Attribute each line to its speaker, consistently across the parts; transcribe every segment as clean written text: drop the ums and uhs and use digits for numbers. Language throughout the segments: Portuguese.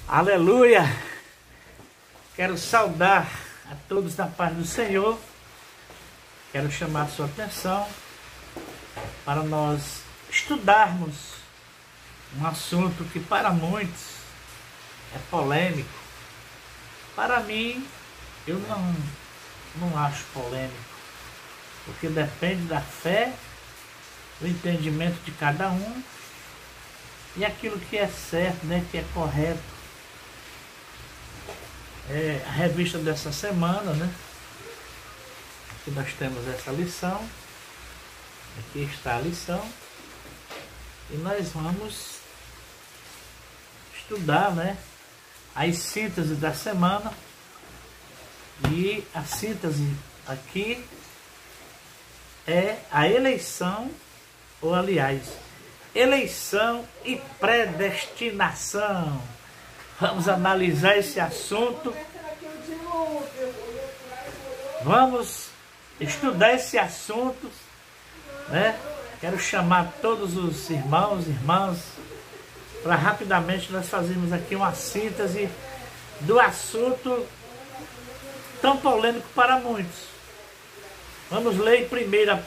Speaker 1: Aleluia! Quero saudar a todos na paz do Senhor. Quero chamar a sua atenção para nós estudarmos um assunto que para muitos é polêmico. Para mim, eu não acho polêmico, porque depende da fé, do entendimento de cada um e aquilo que é certo, né, que é correto. A revista dessa semana, né, que nós temos essa lição. Aqui está a lição e nós vamos estudar, né, as síntese da semana. E a síntese aqui é a eleição, ou aliás, eleição e predestinação. Vamos analisar esse assunto. Vamos estudar esse assunto, né? Quero chamar todos os irmãos e irmãs para rapidamente nós fazermos aqui uma síntese do assunto tão polêmico para muitos. Vamos ler em 1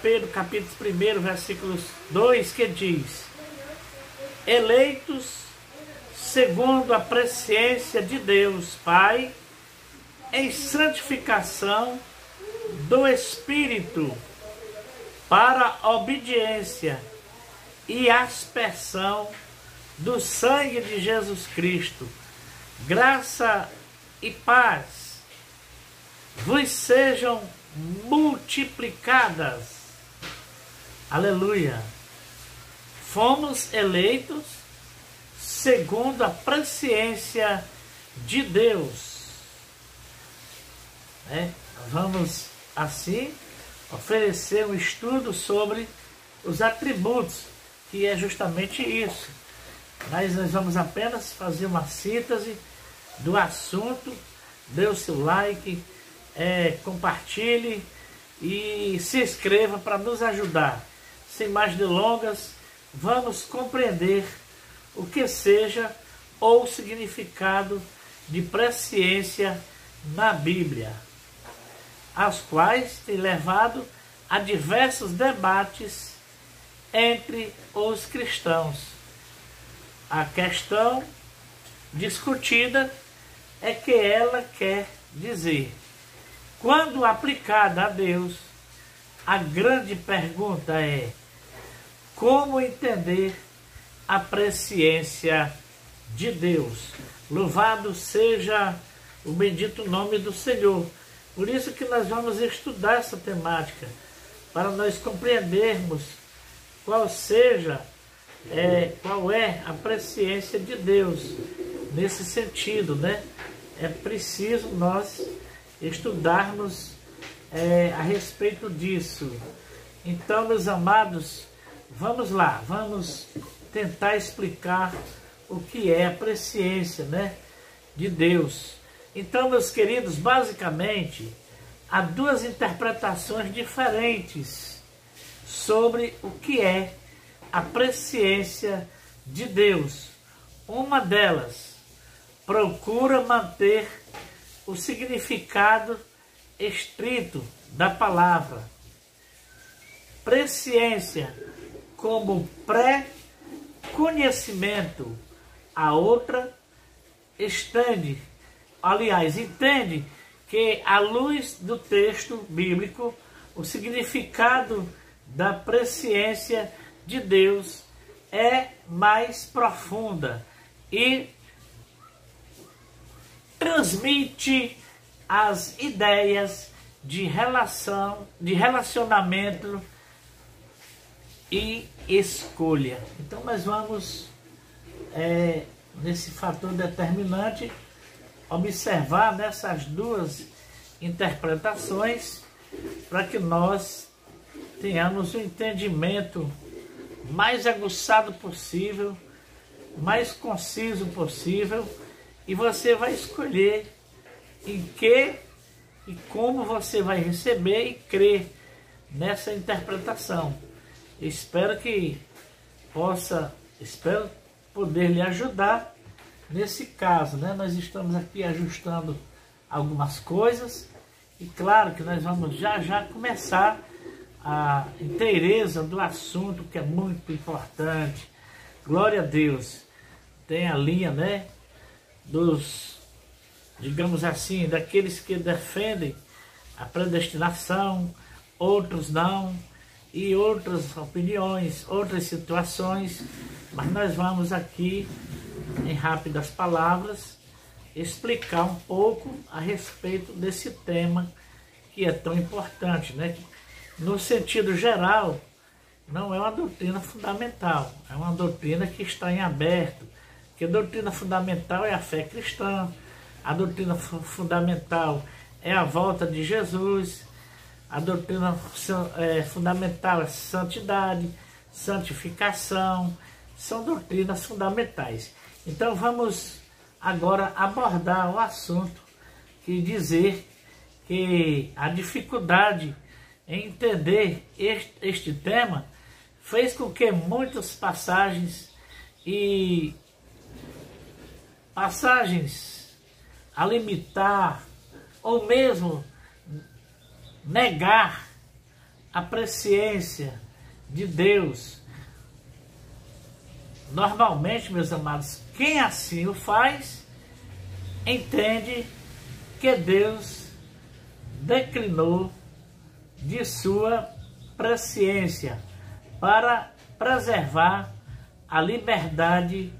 Speaker 1: Pedro, capítulo 1, versículos 2, que diz: eleitos segundo a presciência de Deus Pai, em santificação do Espírito, para a obediência e aspersão do sangue de Jesus Cristo. Graça e paz vos sejam multiplicadas. Aleluia! Fomos eleitos segundo a presciência de Deus. Vamos, assim, oferecer um estudo sobre os atributos, que é justamente isso. Mas nós vamos apenas fazer uma síntese do assunto. Dê o seu like, compartilhe e se inscreva para nos ajudar. Sem mais delongas, vamos compreender o que seja ou o significado de presciência na Bíblia, as quais têm levado a diversos debates entre os cristãos. A questão discutida é que ela quer dizer, quando aplicada a Deus, a grande pergunta é: como entender a presciência de Deus? Louvado seja o bendito nome do Senhor. Por isso que nós vamos estudar essa temática, para nós compreendermos qual é a presciência de Deus nesse sentido, né? É preciso nós estudarmos a respeito disso. Então, meus amados, vamos lá, vamos tentar explicar o que é a presciência, né, de Deus. Então, meus queridos, basicamente, há duas interpretações diferentes sobre o que é a presciência de Deus. Uma delas procura manter o significado estrito da palavra presciência como pré-conhecimento. A outra entende que, à luz do texto bíblico, o significado da presciência de Deus é mais profunda e transmite as ideias de relacionamento e escolha. Então nós vamos, nesse fator determinante, observar nessas duas interpretações, para que nós tenhamos um entendimento mais aguçado possível, mais conciso possível, e você vai escolher em que e como você vai receber e crer nessa interpretação. Espero poder lhe ajudar nesse caso, né, nós estamos aqui ajustando algumas coisas e claro que nós vamos já começar a inteireza do assunto, que é muito importante. Glória a Deus. Tem a linha, né, dos, digamos assim, daqueles que defendem a predestinação, outros não, e outras opiniões, outras situações, mas nós vamos aqui, em rápidas palavras, explicar um pouco a respeito desse tema que é tão importante, né? No sentido geral, não é uma doutrina fundamental, é uma doutrina que está em aberto, porque a doutrina fundamental é a fé cristã, a doutrina fundamental é a volta de Jesus, a doutrina fundamental é santidade, santificação, são doutrinas fundamentais. Então vamos agora abordar o assunto e dizer que a dificuldade em entender este tema fez com que muitas passagens a limitar ou mesmo negar a presciência de Deus. Normalmente, meus amados, quem assim o faz, entende que Deus declinou de sua presciência para preservar a liberdade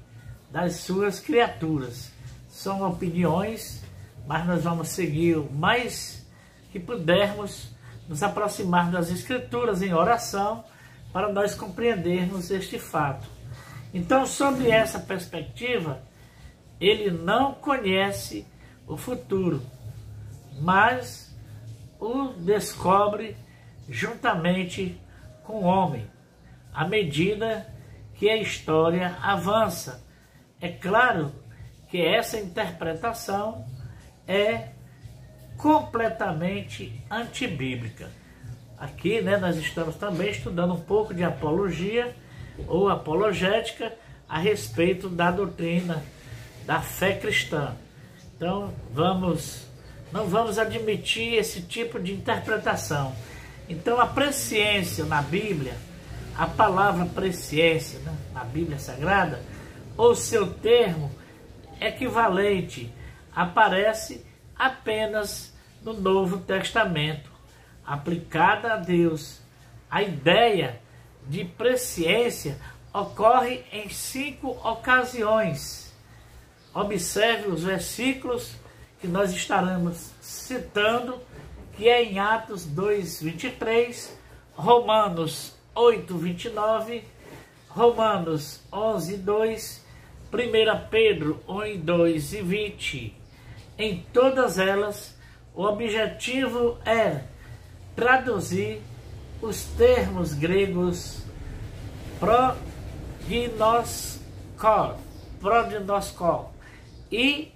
Speaker 1: das suas criaturas. São opiniões, mas nós vamos seguir o mais que pudermos, nos aproximar das Escrituras em oração, para nós compreendermos este fato. Então, sob essa perspectiva, ele não conhece o futuro, mas o descobre juntamente com o homem, à medida que a história avança. É claro que essa interpretação é completamente antibíblica. Aqui, né, nós estamos também estudando um pouco de apologia ou apologética a respeito da doutrina da fé cristã. Então, não vamos admitir esse tipo de interpretação. Então, a presciência na Bíblia, a palavra presciência, né, na Bíblia Sagrada, ou seu termo equivalente, aparece apenas no Novo Testamento, aplicada a Deus. A ideia de presciência ocorre em 5 ocasiões. Observe os versículos que nós estaremos citando, que é em Atos 2:23, Romanos 8:29, Romanos 11:2, 1 Pedro 1:2 e 20. Em todas elas, o objetivo é traduzir os termos gregos prognoskos e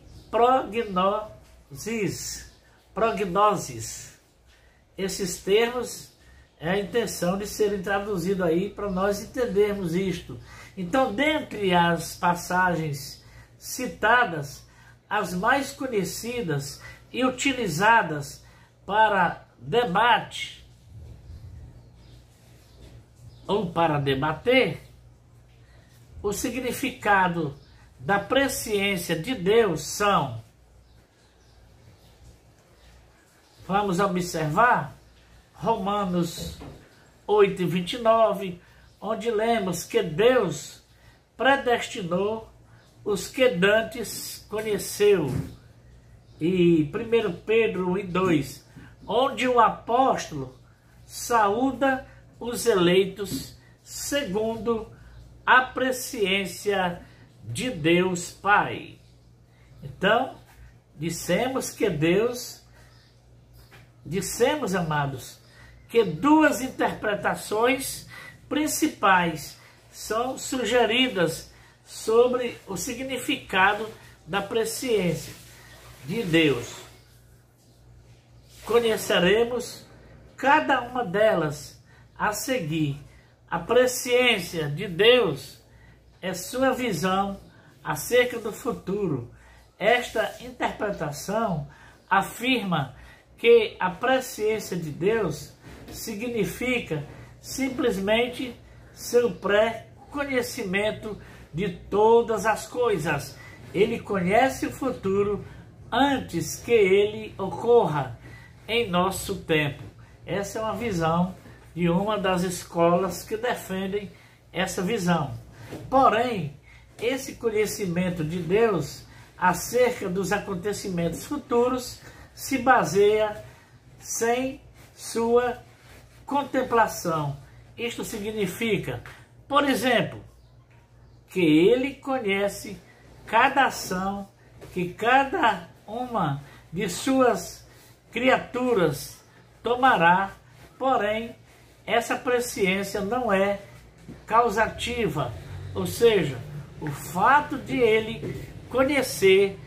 Speaker 1: prognosis. Esses termos é a intenção de serem traduzidos aí para nós entendermos isto. Então, dentre as passagens citadas, as mais conhecidas e utilizadas para debate ou para debater o significado da presciência de Deus são, vamos observar, Romanos 8:29, onde lemos que Deus predestinou os que dantes conheceu, e 1 Pedro 1:2, onde o apóstolo saúda os eleitos segundo a presciência de Deus Pai. Então, dissemos, amados, que 2 interpretações principais são sugeridas sobre o significado da presciência de Deus. Conheceremos cada uma delas a seguir. A presciência de Deus é sua visão acerca do futuro. Esta interpretação afirma que a presciência de Deus significa simplesmente seu pré-conhecimento de todas as coisas. Ele conhece o futuro antes que ele ocorra em nosso tempo. Essa é uma visão de uma das escolas que defendem essa visão. Porém, esse conhecimento de Deus acerca dos acontecimentos futuros se baseia sem sua contemplação. Isto significa, por exemplo, que ele conhece cada ação que cada uma de suas criaturas tomará, porém, essa presciência não é causativa, ou seja, o fato de ele conhecer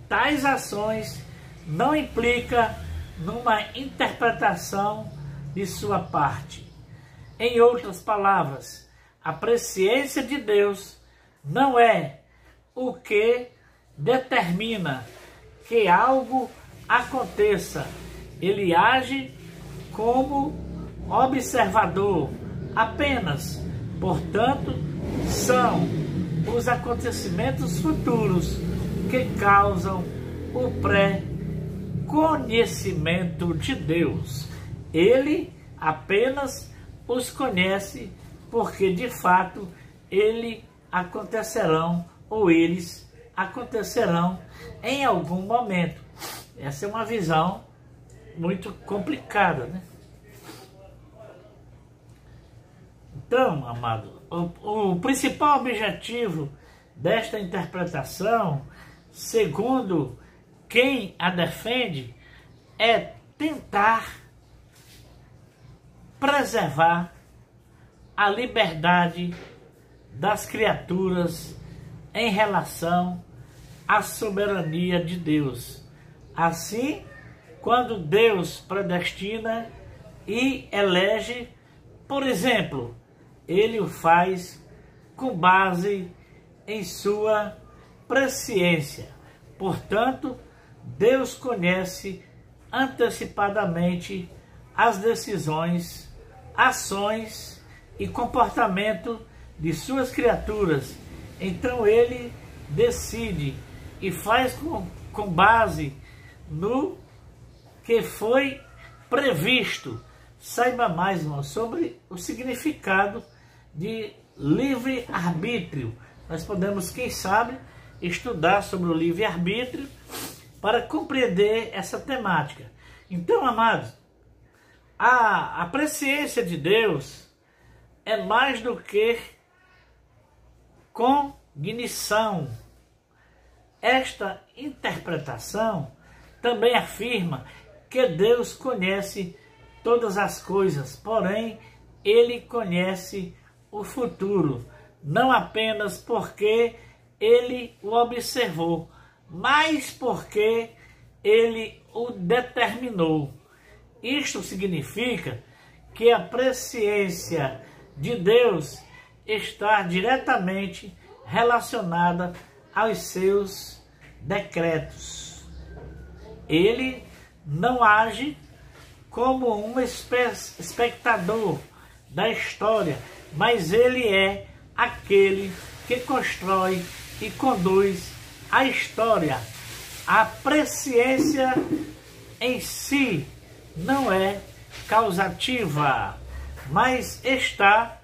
Speaker 1: tais ações não implica numa interpretação de sua parte. Em outras palavras, a presciência de Deus não é o que determina que algo aconteça. Ele age como observador apenas. Portanto, são os acontecimentos futuros que causam o pré-conhecimento de Deus. Ele apenas os conhece porque de fato eles acontecerão ou eles acontecerão em algum momento. Essa é uma visão muito complicada, né? Então, amado, o principal objetivo desta interpretação, segundo quem a defende, é tentar preservar a liberdade das criaturas em relação à soberania de Deus. Assim, quando Deus predestina e elege, por exemplo, ele o faz com base em sua presciência. Portanto, Deus conhece antecipadamente as decisões, ações e comportamento de suas criaturas. Então ele decide e faz com base no que foi previsto. Saiba mais, irmão, sobre o significado de livre-arbítrio. Nós podemos, quem sabe, estudar sobre o livre-arbítrio para compreender essa temática. Então, amados, a presciência de Deus é mais do que cognição. Esta interpretação também afirma que Deus conhece todas as coisas, porém, ele conhece o futuro, não apenas porque ele o observou, mas porque ele o determinou. Isto significa que a presciência de Deus está diretamente relacionada aos seus decretos. Ele não age como um espectador da história, mas ele é aquele que constrói e conduz a história. A presciência em si não é causativa, mas está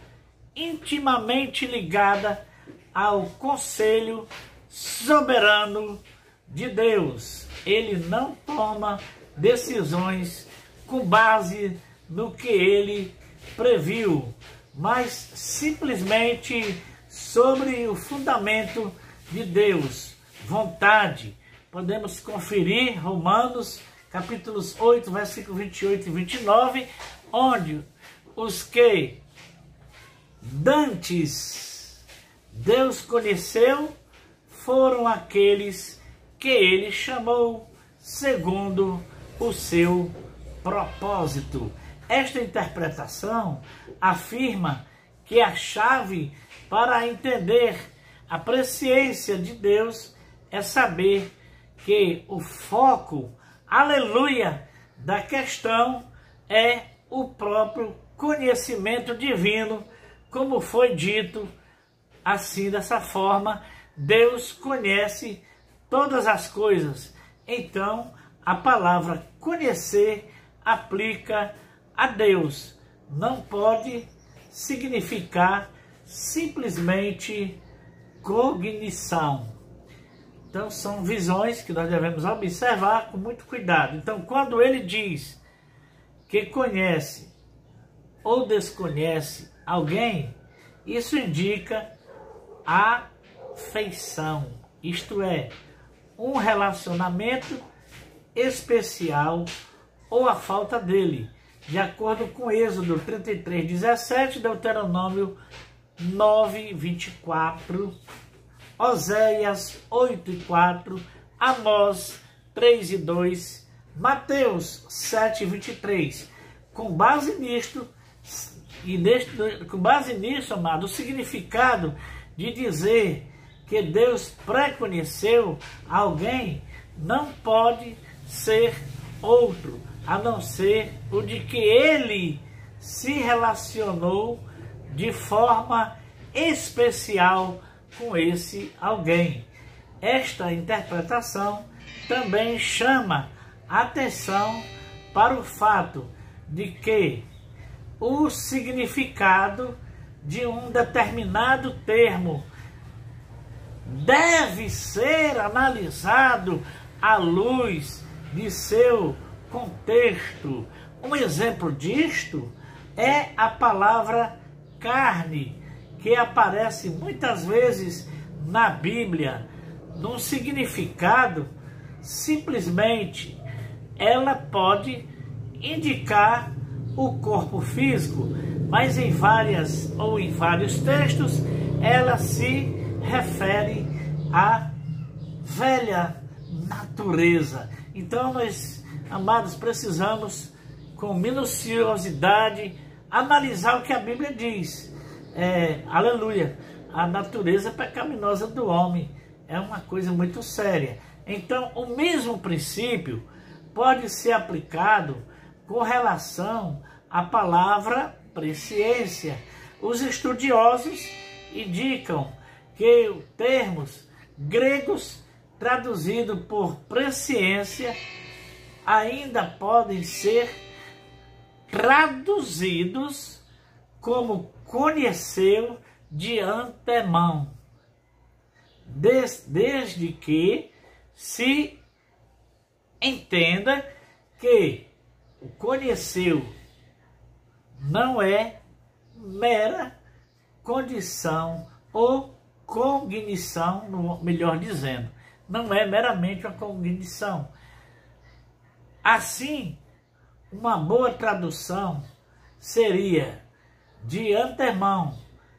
Speaker 1: intimamente ligada ao conselho soberano de Deus. Ele não toma decisões com base no que ele previu, mas simplesmente sobre o fundamento de Deus, vontade. Podemos conferir Romanos capítulos 8, versículos 28 e 29, onde os que dantes Deus conheceu foram aqueles que ele chamou segundo o seu propósito. Esta interpretação afirma que a chave para entender A presciência de Deus é saber que o foco, aleluia, da questão é o próprio conhecimento divino, como foi dito assim, dessa forma, Deus conhece todas as coisas. Então, a palavra conhecer aplica a Deus. Não pode significar simplesmente cognição. Então, são visões que nós devemos observar com muito cuidado. Então, quando ele diz que conhece ou desconhece alguém, isso indica afeição, isto é, um relacionamento especial ou a falta dele, de acordo com Êxodo 33:17, Deuteronômio 9:24, Oséias 8:4, Amós 3:2, Mateus 7:23. Com base nisto, amado, o significado de dizer que Deus preconheceu alguém não pode ser outro, a não ser o de que ele se relacionou de forma especial com esse alguém. Esta interpretação também chama atenção para o fato de que o significado de um determinado termo deve ser analisado à luz de seu contexto. Um exemplo disto é a palavra carne, que aparece muitas vezes na Bíblia, num significado simplesmente ela pode indicar o corpo físico, mas em vários textos ela se refere à velha natureza. Então nós, amados, precisamos com minuciosidade analisar o que a Bíblia diz. Aleluia, a natureza pecaminosa do homem é uma coisa muito séria. Então o mesmo princípio pode ser aplicado com relação à palavra presciência. Os estudiosos indicam que os termos gregos traduzidos por presciência ainda podem ser traduzidos como conheceu de antemão, desde que se entenda que o conheceu não é mera condição ou cognição, melhor dizendo, não é meramente uma cognição. Assim, uma boa tradução seria: de antemão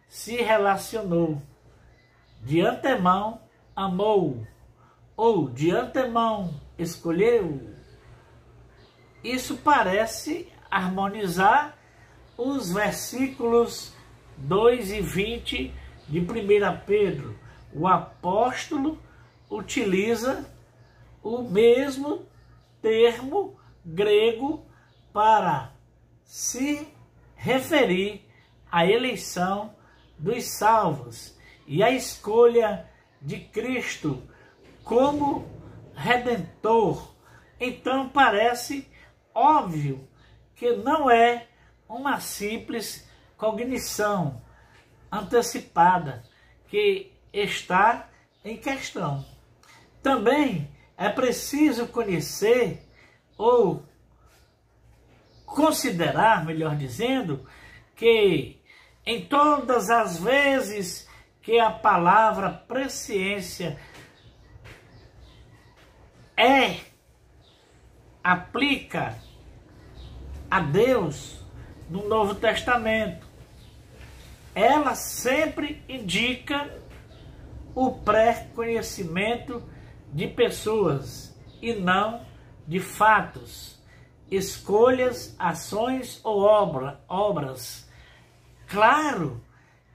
Speaker 1: se relacionou, de antemão amou, ou de antemão escolheu. Isso parece harmonizar os versículos 2 e 20 de 1 Pedro. O apóstolo utiliza o mesmo termo grego para se referir à eleição dos salvos e à escolha de Cristo como Redentor. Então parece óbvio que não é uma simples cognição antecipada que está em questão. Também é preciso conhecer ou considerar, melhor dizendo, que em todas as vezes que a palavra presciência aplica a Deus no Novo Testamento, ela sempre indica o pré-conhecimento de pessoas e não de fatos, escolhas, ações ou obras. Claro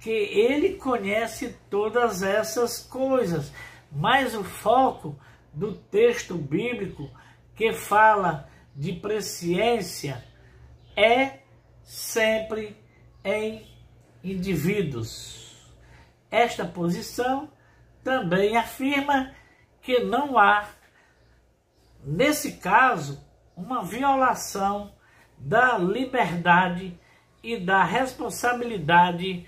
Speaker 1: que ele conhece todas essas coisas. Mas o foco do texto bíblico que fala de presciência é sempre em indivíduos. Esta posição também afirma que não há, nesse caso, uma violação da liberdade e da responsabilidade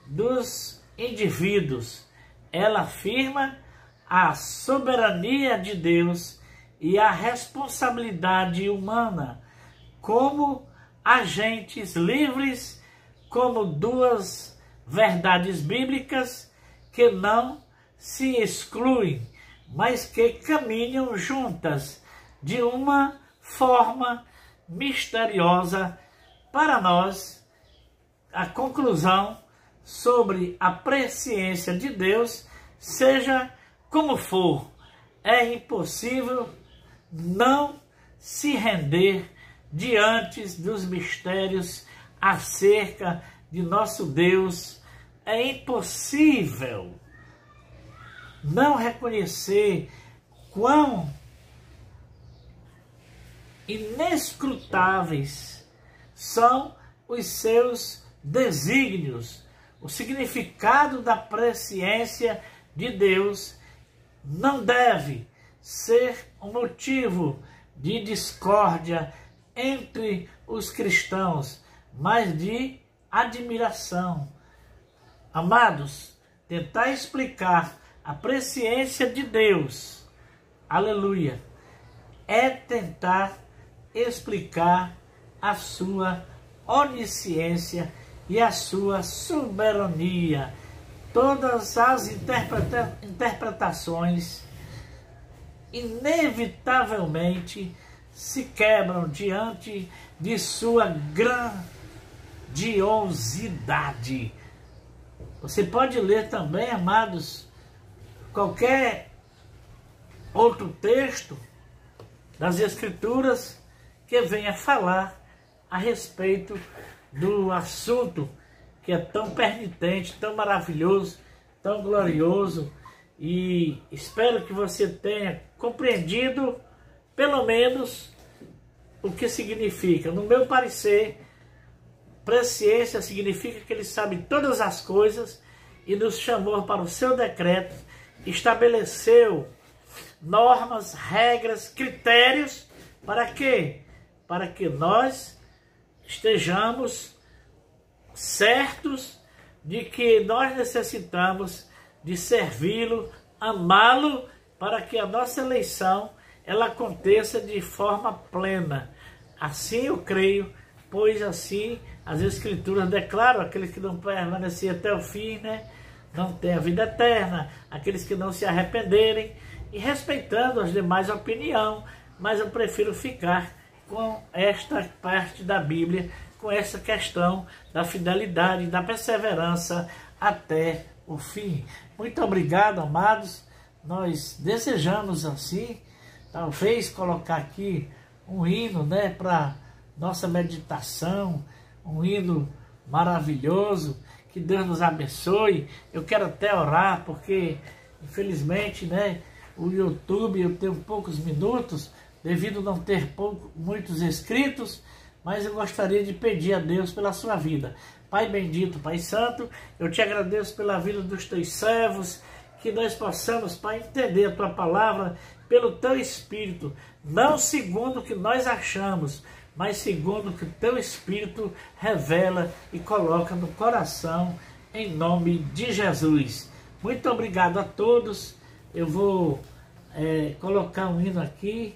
Speaker 1: dos indivíduos. Ela afirma a soberania de Deus e a responsabilidade humana como agentes livres, como duas verdades bíblicas que não se excluem, mas que caminham juntas de uma forma misteriosa. Para nós, a conclusão sobre a presciência de Deus, seja como for, é impossível não se render diante dos mistérios acerca de nosso Deus. É impossível não reconhecer quão inescrutáveis são os seus desígnios. O significado da presciência de Deus não deve ser um motivo de discórdia entre os cristãos, mas de admiração. Amados, tentar explicar a presciência de Deus, aleluia, é tentar explicar a sua onisciência e a sua soberania. Todas as interpretações inevitavelmente se quebram diante de sua grandiosidade. Você pode ler também, amados, qualquer outro texto das Escrituras que venha falar a respeito do assunto que é tão pertinente, tão maravilhoso, tão glorioso, e espero que você tenha compreendido pelo menos o que significa. No meu parecer, presciência significa que ele sabe todas as coisas e nos chamou para o seu decreto, estabeleceu normas, regras, critérios, para quê? Para que nós estejamos certos de que nós necessitamos de servi-lo, amá-lo, para que a nossa eleição ela aconteça de forma plena. Assim eu creio, pois assim as Escrituras declaram: aqueles que não permanecerem até o fim, não têm a vida eterna, aqueles que não se arrependerem, e respeitando as demais opiniões, mas eu prefiro ficar com esta parte da Bíblia, com essa questão da fidelidade, da perseverança até o fim. Muito obrigado, amados. Nós desejamos assim, talvez colocar aqui um hino, para nossa meditação, um hino maravilhoso. Que Deus nos abençoe. Eu quero até orar, porque infelizmente, o YouTube eu tenho poucos minutos, devido a não ter muitos inscritos, mas eu gostaria de pedir a Deus pela sua vida. Pai bendito, Pai santo, eu te agradeço pela vida dos teus servos, que nós possamos, Pai, entender a tua palavra pelo teu Espírito, não segundo o que nós achamos, mas segundo o que o teu Espírito revela e coloca no coração, em nome de Jesus. Muito obrigado a todos. Eu vou colocar um hino aqui,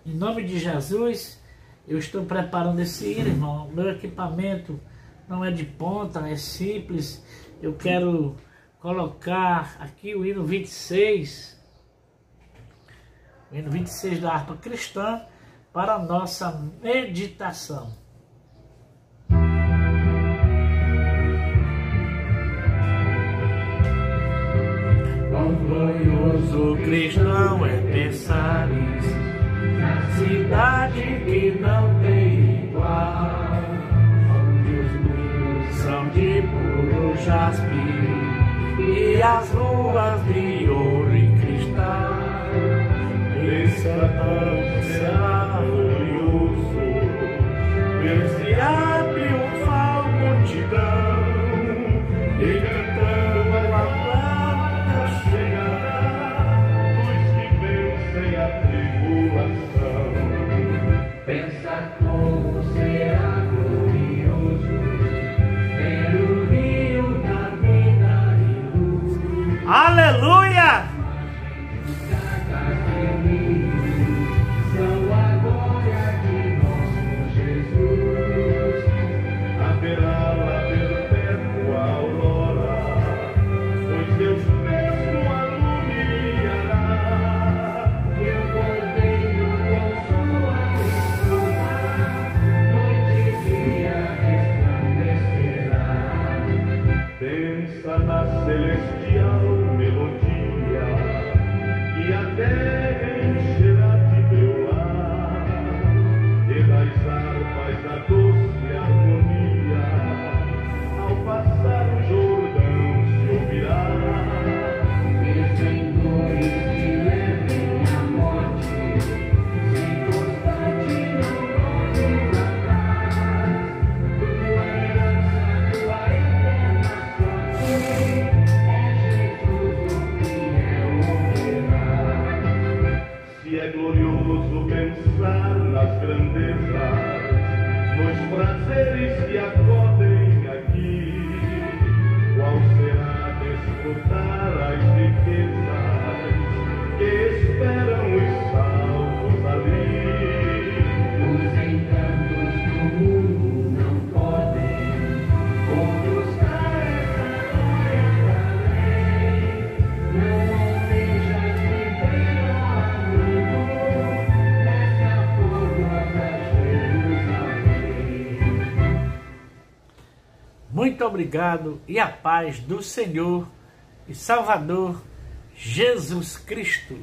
Speaker 1: em nome de Jesus. Eu estou preparando esse hino, irmão. Meu equipamento não é de ponta, é simples. Eu quero colocar aqui o hino 26, o hino 26 da harpa cristã, para a nossa meditação. Quão glorioso cristão é pensares na cidade que não tem igual, onde os muros são de jaspe e as ruas de ouro e cristal. Esse sertão será glorioso, ver-se-á triunfal multidão, e cantando a glória chegará dos que vencem a tribulação.
Speaker 2: Pensa como será glorioso ver o rio da vida e luz.
Speaker 1: Aleluia!
Speaker 2: São a glória de nosso Jesus.
Speaker 3: Haverá lá perpétua aurora, pois Deus mesmo alumiará.
Speaker 2: E o cordeiro com sua esposa, noite e dia resplandecerá.
Speaker 3: Pensa na celestial melodia, que a terra encherá de beular, e das harpas a doce harmonia, ao passar o Jordão se ouvirá.
Speaker 2: Mesmo em dores que levem à morte, sem constante não voltes atrás. Tua herança, tua eterna sorte, é Jesus o fiel operar.
Speaker 3: Se é glorioso pensar nas grandezas, nos prazeres que acodem aqui, qual será desfrutar as riquezas que esperam os salvos ali?
Speaker 2: Os encantos do mundo não podem conquistar essa glória da lei. Não almejas viver ao mundo nessa formosa Jerusalém.
Speaker 1: Muito obrigado e a paz do Senhor e Salvador Jesus Cristo.